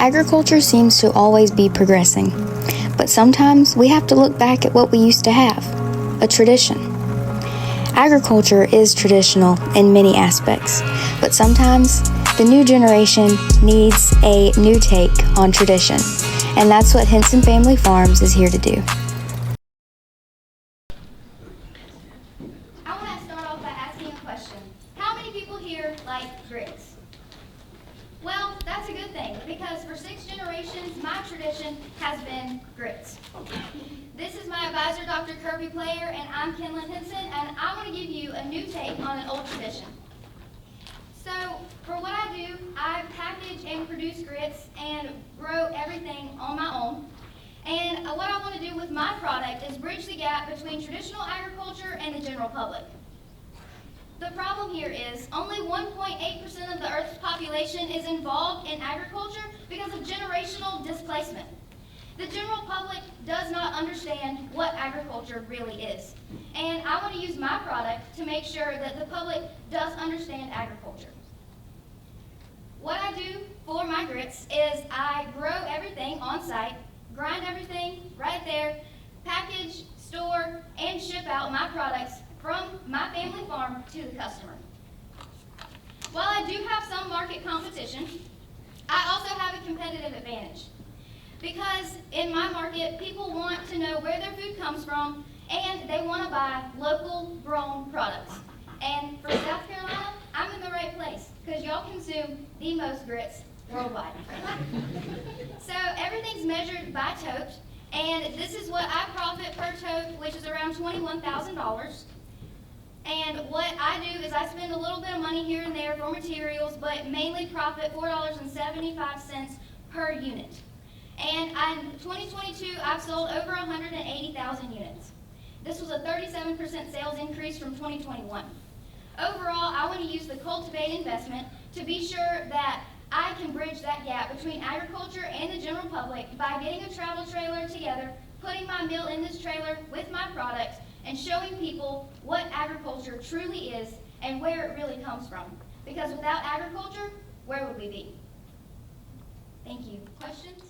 Agriculture seems to always be progressing, but sometimes we have to look back at what we used to have, a tradition. Agriculture is traditional in many aspects, but sometimes the new generation needs a new take on tradition, and that's what Hinson Family Farms is here to do. I want to start off by asking a question. How many people here like grits? Well, that's a good thing, because for 6 generations, my tradition has been grits. This is my advisor, Dr. Kirby Player, and I'm Kenlyn Hinson, and I want to give you a new take on an old tradition. So, for what I do, I package and produce grits and grow everything on my own. And what I want to do with my product is bridge the gap between traditional agriculture and the general public. The problem here is only 1.8% of the Earth's population is involved in agriculture because of generational displacement. The general public does not understand what agriculture really is. And I want to use my product to make sure that the public does understand agriculture. What I do for my grits is I grow everything on site, grind everything right there, package, store, and ship out my products from my family farm to the customer. While I do have some market competition, I also have a competitive advantage. Because in my market, people want to know where their food comes from, and they want to buy local grown products. And for South Carolina, I'm in the right place, because y'all consume the most grits worldwide. So everything's measured by tote, and this is what I profit per tote, which is around $21,000. And what I do is I spend a little bit of money here and there for materials, but mainly profit $4.75 per unit. And in 2022, I've sold over 180,000 units. This was a 37% sales increase from 2021. Overall, I want to use the Cultivate investment to be sure that I can bridge that gap between agriculture and the general public by getting a travel trailer together, putting my meal in this trailer with my products, and showing people what agriculture truly is and where it really comes from. Because without agriculture, where would we be? Thank you. Questions?